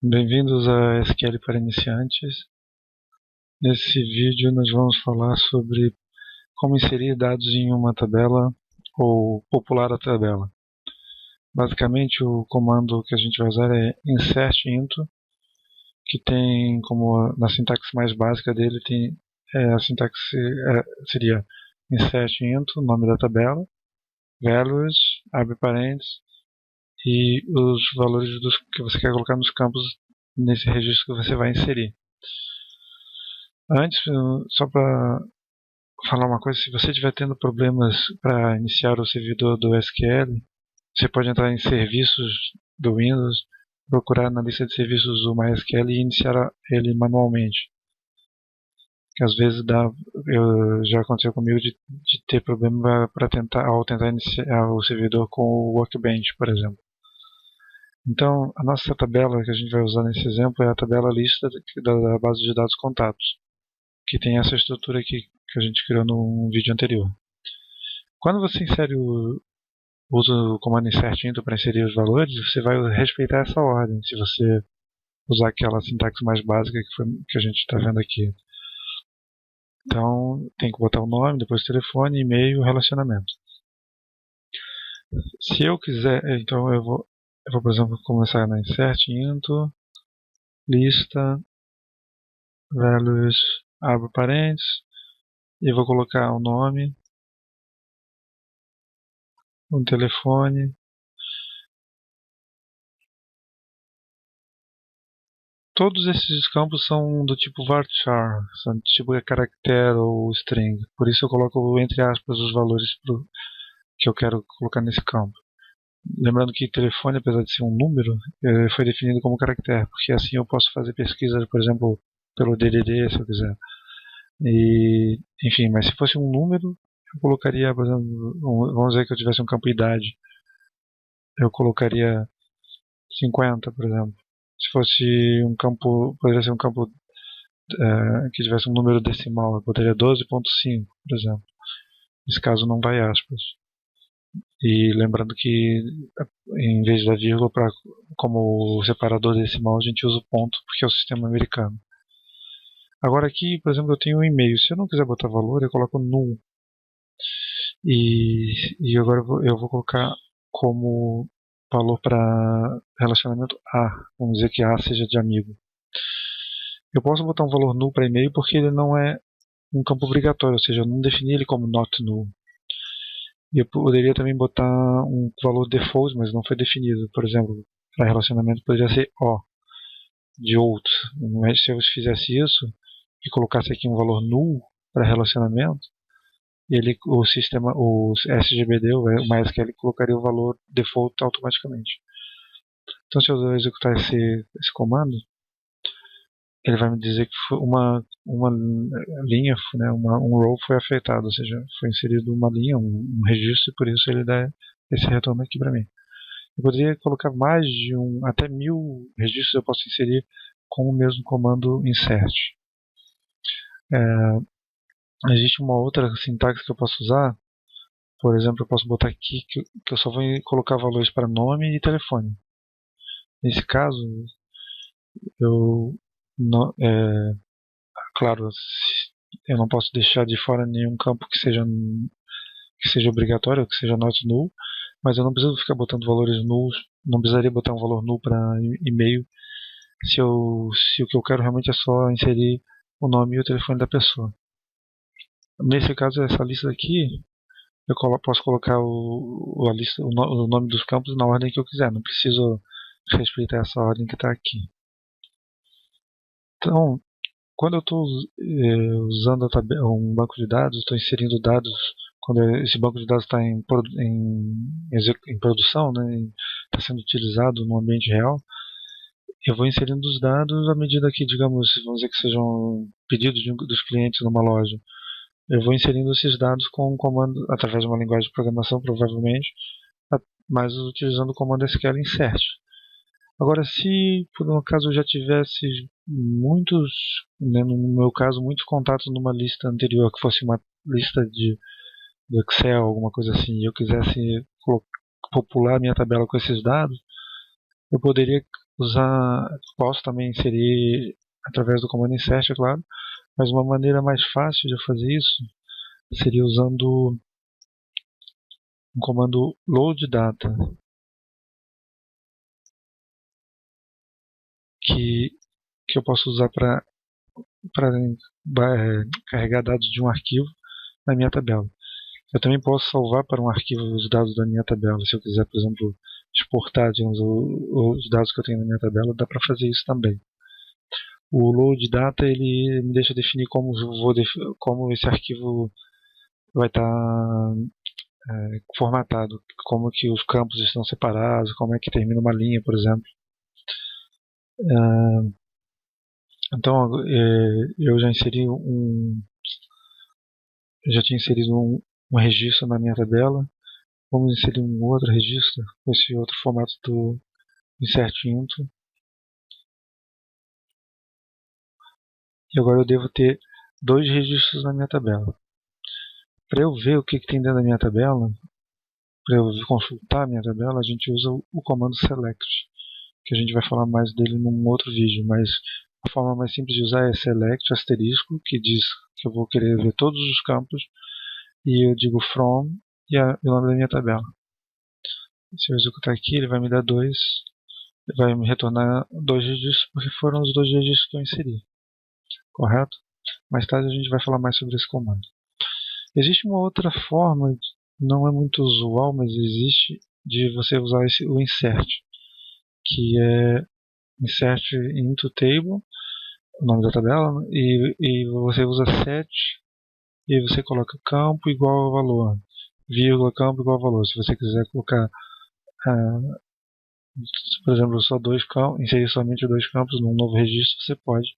Bem-vindos a SQL para iniciantes. Nesse vídeo nós vamos falar sobre como inserir dados em uma tabela ou popular a tabela. Basicamente o comando que a gente vai usar é insert_into, que tem como na sintaxe mais básica dele a sintaxe seria insert_into, nome da tabela, values, abre parênteses, e os valores que você quer colocar nos campos nesse registro que você vai inserir. Antes, só para falar uma coisa, se você estiver tendo problemas para iniciar o servidor do SQL, você pode entrar em serviços do Windows, procurar na lista de serviços o MySQL e iniciar ele manualmente. Que às vezes já aconteceu comigo de ter problema ao tentar iniciar o servidor com o Workbench, por exemplo. Então, a nossa tabela que a gente vai usar nesse exemplo é a tabela lista da base de dados contatos, que tem essa estrutura aqui que a gente criou no vídeo anterior. Quando você usa o comando insert_into para inserir os valores, você vai respeitar essa ordem, se você usar aquela sintaxe mais básica que a gente está vendo aqui. Então, tem que botar o nome, depois o telefone, e-mail, relacionamento. Se eu quiser, então eu vou por exemplo, começar na insert_into, lista, values, abro parênteses, e vou colocar o nome, um telefone. Todos esses campos são do tipo varchar, são do tipo caractere ou string. Por isso eu coloco entre aspas os valores que eu quero colocar nesse campo. Lembrando que telefone, apesar de ser um número, foi definido como caractere, porque assim eu posso fazer pesquisas, por exemplo, pelo DDD, se eu quiser. Enfim, mas se fosse um número, eu colocaria, por exemplo, vamos dizer que eu tivesse um campo idade, eu colocaria 50, por exemplo. Se fosse um campo, poderia ser um campo que tivesse um número decimal, eu botaria 12.5, por exemplo. Nesse caso não vai aspas. E lembrando que em vez da vírgula, como separador decimal, a gente usa o ponto, porque é o sistema americano. Agora aqui, por exemplo, eu tenho um e-mail. Se eu não quiser botar valor, eu coloco null. E agora eu vou colocar como valor para relacionamento A. Vamos dizer que A seja de amigo. Eu posso botar um valor null para e-mail porque ele não é um campo obrigatório, ou seja, eu não defini ele como not null. E eu poderia também botar um valor default, mas não foi definido. Por exemplo, para relacionamento poderia ser O, de outros. Mas se eu fizesse isso e colocasse aqui um valor null para relacionamento, o SGBD, o MySQL, colocaria o valor default automaticamente. Então, se eu executar esse comando, ele vai me dizer que uma linha, né, um row foi afetado, ou seja, foi inserido uma linha, um registro, e por isso ele dá esse retorno aqui para mim. Eu poderia colocar mais de até 1000 registros eu posso inserir com o mesmo comando insert. Existe uma outra sintaxe que eu posso usar, por exemplo, eu posso botar aqui que eu só vou colocar valores para nome e telefone. Nesse caso, eu não, claro, eu não posso deixar de fora nenhum campo que seja obrigatório, que seja not null, mas eu não preciso ficar botando valores nulls, não precisaria botar um valor null para e-mail se o que eu quero realmente é só inserir o nome e o telefone da pessoa. Nesse caso, essa lista aqui, eu posso colocar o nome dos campos na ordem que eu quiser, não preciso respeitar essa ordem que está aqui. Então, quando eu estou usando um banco de dados, estou inserindo dados, quando esse banco de dados está em produção, né, está sendo utilizado no ambiente real, eu vou inserindo os dados à medida que, digamos, vamos dizer que sejam pedidos dos clientes numa loja. Eu vou inserindo esses dados com um comando, através de uma linguagem de programação, provavelmente, mas utilizando o comando SQL insert. Agora, se por um acaso eu já tivesse muitos, né, no meu caso, muitos contatos numa lista anterior, que fosse uma lista do Excel, alguma coisa assim, e eu quisesse popular minha tabela com esses dados, eu poderia posso também inserir através do comando insert, é claro, mas uma maneira mais fácil de eu fazer isso seria usando um comando load data, que eu posso usar para carregar dados de um arquivo na minha tabela. Eu também posso salvar para um arquivo os dados da minha tabela. Se eu quiser, por exemplo, exportar, digamos, os dados que eu tenho na minha tabela, dá para fazer isso também. O load data ele me deixa definir como esse arquivo vai estar formatado, como que os campos estão separados, como é que termina uma linha, por exemplo. Então, eu já tinha inserido um registro na minha tabela. Vamos inserir um outro registro com esse outro formato do insert into. E agora eu devo ter 2 registros na minha tabela. Para eu ver o que tem dentro da minha tabela, para eu consultar a minha tabela, a gente usa o comando select, que a gente vai falar mais dele num outro vídeo, mas a forma mais simples de usar é select asterisco, que diz que eu vou querer ver todos os campos, e eu digo from e o nome da minha tabela. Se eu executar aqui, ele vai me dar 2, vai me retornar 2 registros, porque foram os 2 registros que eu inseri, correto? Mais tarde a gente vai falar mais sobre esse comando. Existe uma outra forma, não é muito usual, mas existe, de você usar o insert, que é insert into table, o nome da tabela, e você usa set, e você coloca campo igual ao valor, vírgula campo igual ao valor. Se você quiser colocar, por exemplo, só 2 campos, inserir somente 2 campos num novo registro, você pode.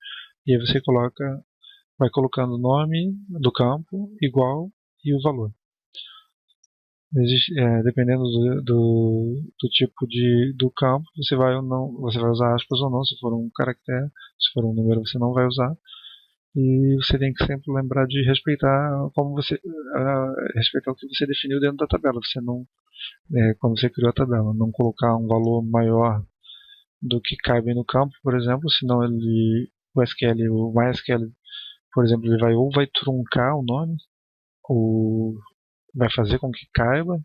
E aí você vai colocando o nome do campo igual e o valor. Dependendo do tipo do campo, você vai usar aspas ou não. Se for um caractere, se for um número, você não vai usar. E você tem que sempre lembrar de respeitar respeitar o que você definiu dentro da tabela. Você não, quando você criou a tabela, não colocar um valor maior do que cabe no campo, por exemplo, senão o MySQL, por exemplo, ele vai truncar o nome, ou vai fazer com que caiba.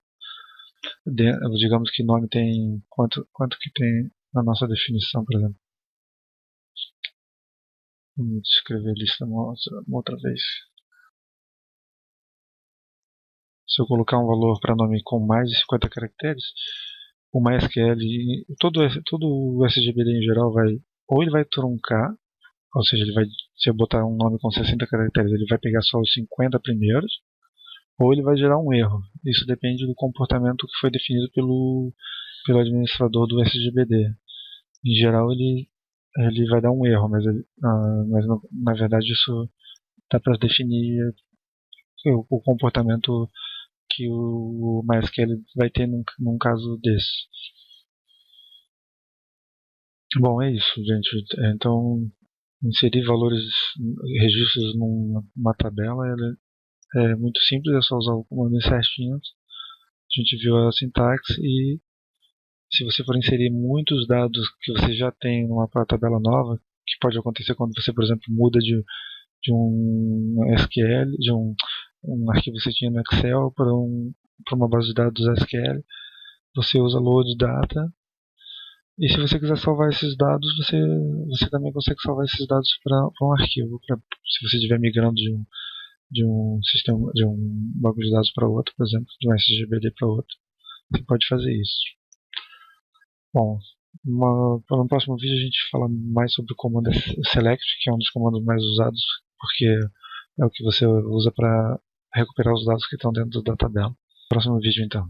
Digamos que nome tem quanto que tem na nossa definição, por exemplo. Vamos escrever a lista uma outra vez. Se eu colocar um valor para nome com mais de 50 caracteres, o MySQL, todo o SGBD em geral ou ele vai truncar, ou seja, se eu botar um nome com 60 caracteres, ele vai pegar só os 50 primeiros, ou ele vai gerar um erro. Isso depende do comportamento que foi definido pelo administrador do SGBD. Em geral, ele vai dar um erro, mas na verdade isso dá para definir o comportamento que o MySQL vai ter num caso desse. Bom, é isso, gente. Então, inserir registros numa tabela é muito simples, é só usar o comando insert into. A gente viu a sintaxe, e se você for inserir muitos dados que você já tem numa tabela nova, que pode acontecer quando você, por exemplo, muda de um SQL, de um arquivo que você tinha no Excel para uma base de dados SQL, você usa load data, e se você quiser salvar esses dados, você também consegue salvar esses dados para um arquivo, se você estiver migrando de um sistema, de um banco de dados para outro, por exemplo, de um SGBD para outro, você pode fazer isso. Bom, para um próximo vídeo a gente fala mais sobre o comando select, que é um dos comandos mais usados, porque é o que você usa para recuperar os dados que estão dentro da tabela. Próximo vídeo então.